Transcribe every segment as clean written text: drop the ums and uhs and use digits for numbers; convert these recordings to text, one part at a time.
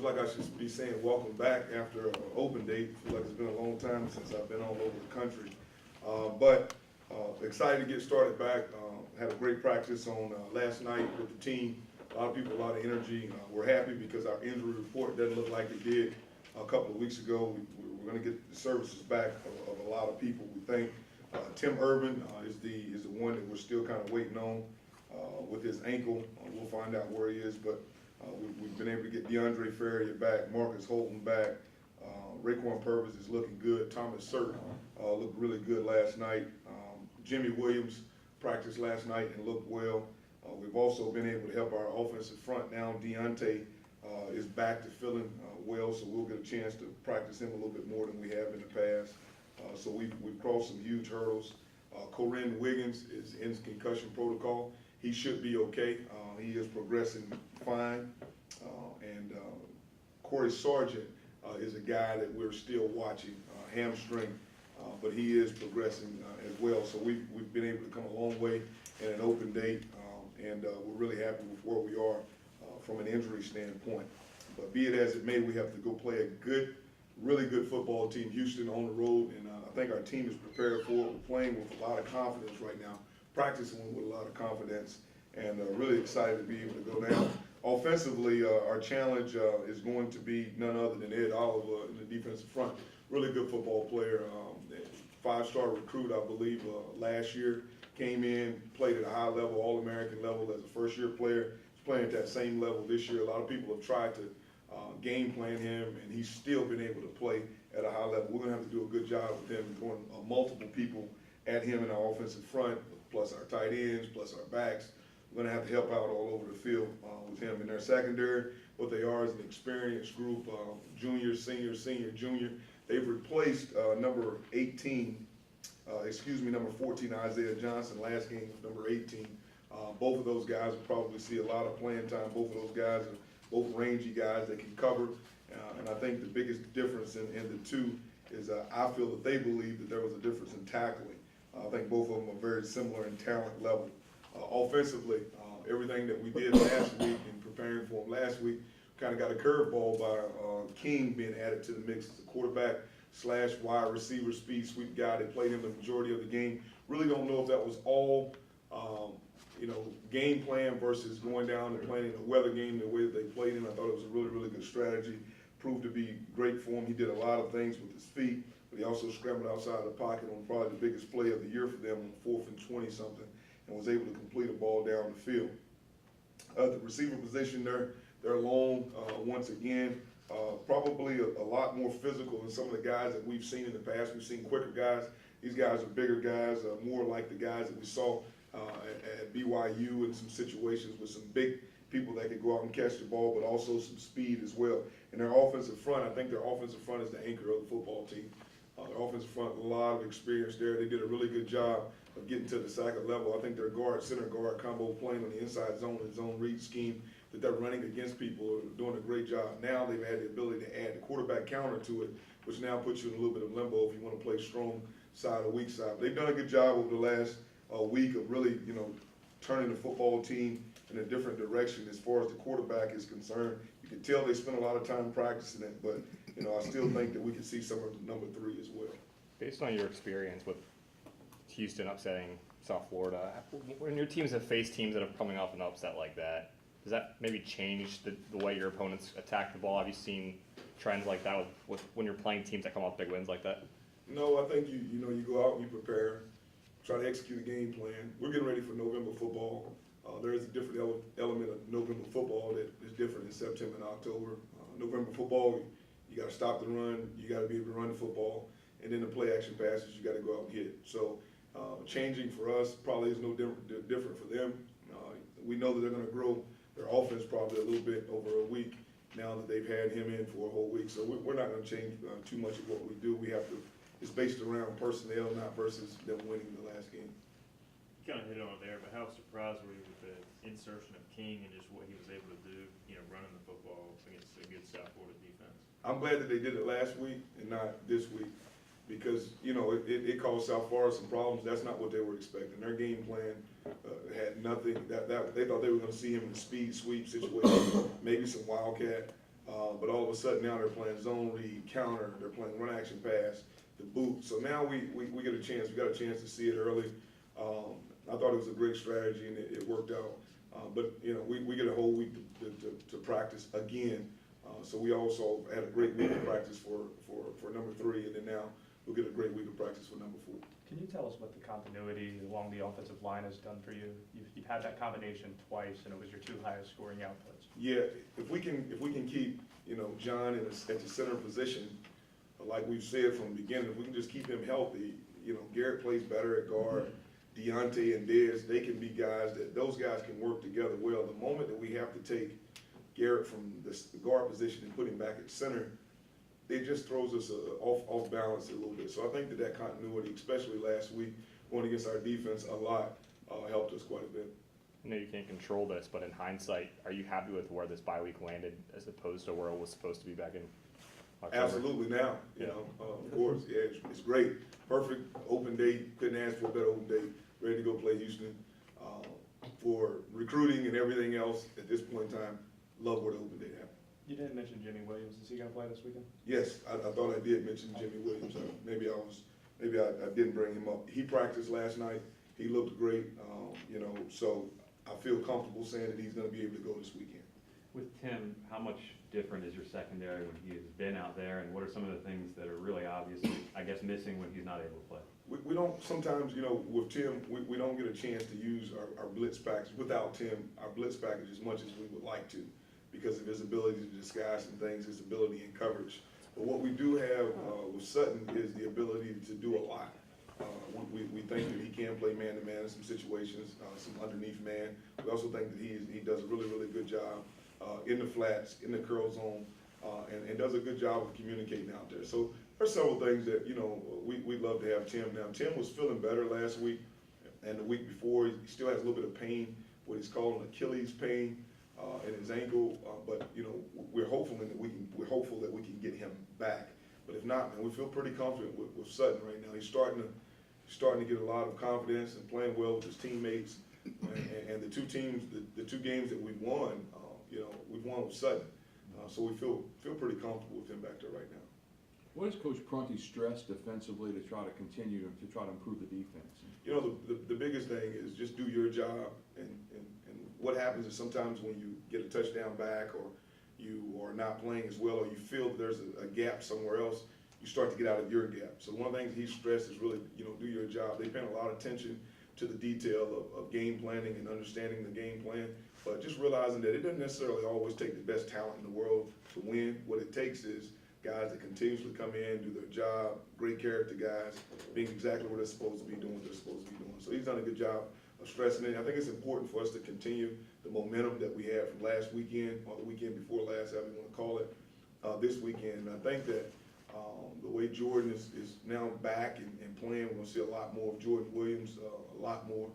like I should be saying welcome back after an open date. I feel like it's been a long time since I've been all over the country. But excited to get started back. Had a great practice on last night with the team. A lot of people, a lot of energy. We're happy because our injury report doesn't look like it did a couple of weeks ago. We're going to get the services back of a lot of people, we think. Tim Urban is the one that we're still kind of waiting on with his ankle. We'll find out where he is, but we've been able to get DeAndre Ferrier back, Marcus Holton back. Raekwon Purvis is looking good. Thomas Sirk looked really good last night. Jimmy Williams practiced last night and looked well. We've also been able to help our offensive front now. Deontay is back to feeling well, so we'll get a chance to practice him a little bit more than we have in the past. So we've crossed some huge hurdles. Corinne Wiggins is in concussion protocol. He should be okay. He is progressing fine. And Corey Sargent is a guy that we're still watching, hamstring, but he is progressing as well. So we've been able to come a long way in an open date, and we're really happy with where we are from an injury standpoint. But be it as it may, we have to go play a good, really good football team, Houston, on the road, and I think our team is prepared for it. We're playing with a lot of confidence right now, practicing with a lot of confidence, and really excited to be able to go down. Offensively, our challenge is going to be none other than Ed Oliver in the defensive front. Really good football player, five-star recruit, I believe, last year. Came in, played at a high level, All-American level as a first-year player. He's playing at that same level this year. A lot of people have tried to game plan him, and he's still been able to play at a high level. We're going to have to do a good job with him, going multiple people at him in our offensive front, plus our tight ends, plus our backs. We're going to have to help out all over the field with him in their secondary. What they are is an experienced group, junior, senior, senior, junior. They've replaced number 14, Isaiah Johnson. Last game was number 18. Both of those guys will probably see a lot of playing time. Both of those guys are both rangy guys that can cover. And I think the biggest difference in the two is I feel that they believe that there was a difference in tackling. I think both of them are very similar in talent level. Offensively, everything that we did last week in preparing for them last week kind of got a curveball by King being added to the mix as a quarterback / wide receiver speed sweep guy. They played him the majority of the game. Really don't know if that was all game plan versus going down and playing in a weather game the way that they played him. I thought it was a really, really good strategy. Proved to be great for him. He did a lot of things with his feet, but he also scrambled outside the pocket on probably the biggest play of the year for them on 4th and 20-something, and was able to complete a ball down the field. The receiver position, they're long once again. Probably a lot more physical than some of the guys that we've seen in the past. We've seen quicker guys. These guys are bigger guys, more like the guys that we saw at BYU in some situations with some big people that could go out and catch the ball, but also some speed as well. And their offensive front, I think their offensive front is the anchor of the football team. Their offensive front, a lot of experience there. They did a really good job of getting to the second level. I think their center guard combo playing on the inside zone and zone read scheme that they're running against people are doing a great job. Now they've had the ability to add the quarterback counter to it, which now puts you in a little bit of limbo if you want to play strong side or weak side. But they've done a good job over the last week of really, turning the football team in a different direction as far as the quarterback is concerned. You can tell they spent a lot of time practicing it, but I still think that we can see some of number 3 as well. Based on your experience with Houston upsetting South Florida, when your teams have faced teams that have coming off an upset like that, does that maybe change the way your opponents attack the ball? Have you seen trends like that with when you're playing teams that come off big wins like that? No, I think you go out and you prepare, try to execute a game plan. We're getting ready for November football. There is a different element of November football that is different in September and October. November football, you got to stop the run, you got to be able to run the football, and then the play action passes, you got to go out and hit it. So changing for us probably is no different for them. We know that they're going to grow their offense probably a little bit over a week now that they've had him in for a whole week. So we're not going to change too much of what we do. We have to. It's based around personnel, not versus them winning the last game. You kind of hit on it there, but how surprised were you with the insertion of King and just what he was able to do, running the football against a good South Florida defense? I'm glad that they did it last week and not this week because, it caused South Florida some problems. That's not what they were expecting. Their game plan had nothing. They thought they were going to see him in a speed sweep situation, maybe some wildcat. But all of a sudden now they're playing zone read, counter, they're playing run action pass, the boot. So now we get a chance, we got a chance to see it early. I thought it was a great strategy and it worked out. But you know, we get a whole week to practice again. So we also had a great week of practice for number 3, and then now we'll get a great week of practice for number 4. Can you tell us what the continuity along the offensive line has done for you? You've had that combination twice, and it was your 2 highest scoring outputs. Yeah, if we can keep, you know, John at the center position, like we've said from the beginning, if we can just keep him healthy, you know, Garrett plays better at guard, Deontay and Dez, they can be guys those guys can work together well. The moment that we have to take Garrett from the guard position and put him back at center, it just throws us off balance a little bit. So I think that continuity, especially last week, going against our defense a lot, helped us quite a bit. I know you can't control this, but in hindsight, are you happy with where this bye week landed as opposed to where it was supposed to be back in October? Absolutely now, you know, of course, yeah, it's great. Perfect open date, couldn't ask for a better open date, ready to go play Houston. For recruiting and everything else, at this point in time, love where the open date happened. You didn't mention Jimmy Williams. Is he going to play this weekend? Yes, I thought I did mention Jimmy Williams. Maybe I didn't bring him up. He practiced last night. He looked great, you know, so I feel comfortable saying that he's gonna be able to go this weekend. With Tim, how much different is your secondary when he has been out there, and what are some of the things that are really obviously, I guess, missing when he's not able to play? We don't, sometimes, you know, with Tim, we don't get a chance to use our blitz package. Without Tim, our blitz package as much as we would like to, because of his ability to disguise some things, his ability in coverage. But what we do have with Sutton is the ability to do a lot. We think that he can play man-to-man in some situations, some underneath man. We also think that he does a really, really good job in the flats, in the curl zone, and does a good job of communicating out there. So there's several things that, you know, we'd love to have Tim. Now, Tim was feeling better last week and the week before. He still has a little bit of pain, what he's calling Achilles pain in his ankle, but, you know, we're hopeful that we can get him back. But if not, man, we feel pretty confident with Sutton right now. He's starting to get a lot of confidence and playing well with his teammates. And the 2 teams, the 2 games that we've won, you know, we've won with Sutton. So we feel pretty comfortable with him back there right now. What is Coach Prunty stress defensively to try to continue to try to improve the defense? You know, the biggest thing is just do your job. And what happens is sometimes when you get a touchdown back, or you are not playing as well, or you feel that there's a gap somewhere else, you start to get out of your gap. So one of the things he stressed is really, you know, do your job. They pay a lot of attention to the detail of game planning and understanding the game plan, but just realizing that it doesn't necessarily always take the best talent in the world to win. What it takes is guys that continuously come in, do their job, great character guys, being exactly what they're supposed to be doing, what they're supposed to be doing. So he's done a good job of stressing it. I think it's important for us to continue the momentum that we had from last weekend, or the weekend before last, however you want to call it, this weekend. And I think that the way Jordan is now back and playing, we're going to see a lot more of Jordan Williams, a lot more.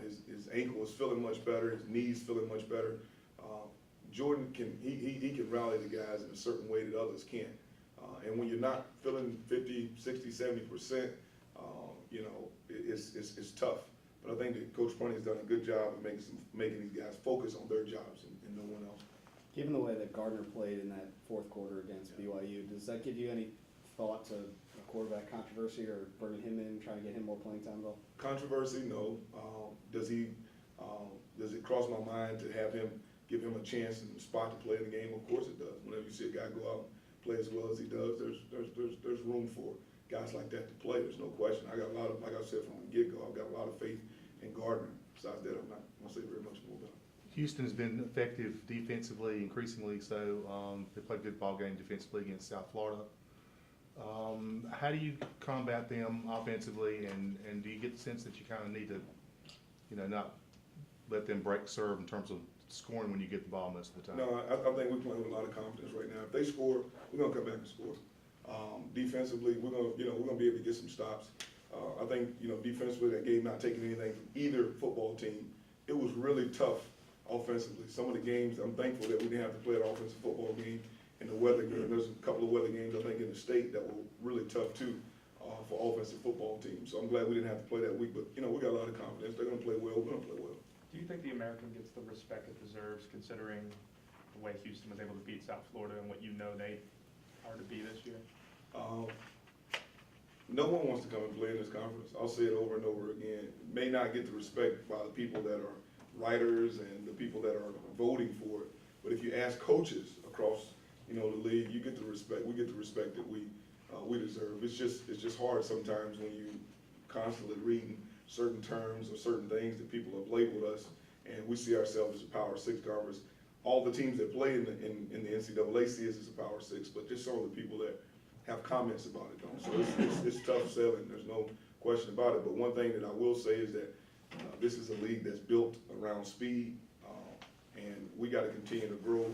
His ankle is feeling much better, his knees feeling much better. Jordan can rally the guys in a certain way that others can't. And when you're not feeling 50, 60, 70%, you know, it's tough. But I think that Coach Prunty has done a good job of making these guys focus on their jobs and no one else. Given the way that Gardner played in that 4th quarter against BYU, does that give you any thought to a quarterback controversy, or bringing him in, trying to get him more playing time at all? Controversy, no. Does it cross my mind to give him a chance and spot to play in the game? Of course it does. Whenever you see a guy go out and play as well as he does, there's room for guys like that to play. There's no question. I got a lot of, like I said from the get-go, I've got a lot of faith in Gardner. Besides that, I'm not going to say very much more about it. Houston's been effective defensively, increasingly so. They played a good ball game defensively against South Florida. How do you combat them offensively, and do you get the sense that you kind of need to, you know, not let them break serve in terms of scoring when you get the ball most of the time? No, I think we're playing with a lot of confidence right now. If they score, we're going to come back and score. Defensively, we're going to be able to get some stops. I think, you know, defensively, that game not taking anything from either football team, it was really tough offensively. Some of the games, I'm thankful that we didn't have to play an offensive football game in the weather game. There's a couple of weather games, I think, in the state that were really tough too for offensive football teams. So I'm glad we didn't have to play that week. But, you know, we got a lot of confidence. They're going to play well. We're going to play well. Do you think the American gets the respect it deserves, considering the way Houston was able to beat South Florida and what you know they are to be this year? No one wants to come and play in this conference. I'll say it over and over again. It may not get the respect by the people that are writers and the people that are voting for it, but if you ask coaches across, you know, the league, you get the respect. We get the respect that we deserve. It's just hard sometimes when you constantly reading certain terms or certain things that people have labeled us, and we see ourselves as a Power 6 conference. All the teams that play in the NCAA see us as a Power 6, but just some of the people that have comments about it don't. So it's tough selling, there's no question about it. But one thing that I will say is that this is a league that's built around speed, and we got to continue to grow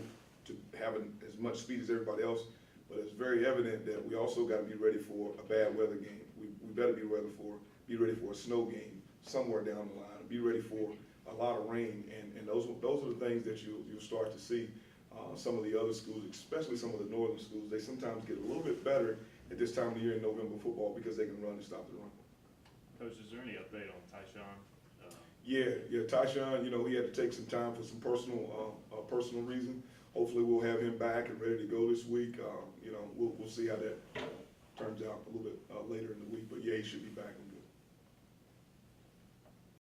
to having as much speed as everybody else. But it's very evident that we also got to be ready for a bad weather game. We better be ready for a snow game somewhere down the line. Be ready for a lot of rain, and those are the things that you'll start to see. Some of the other schools, especially some of the northern schools, they sometimes get a little bit better at this time of the year in November football because they can run and stop the run. Coach, is there any update on Tyshawn? Yeah, Tyshawn, you know, he had to take some time for some personal reason. Hopefully we'll have him back and ready to go this week. You know, we'll see how that turns out a little bit later in the week, but yeah, he should be back.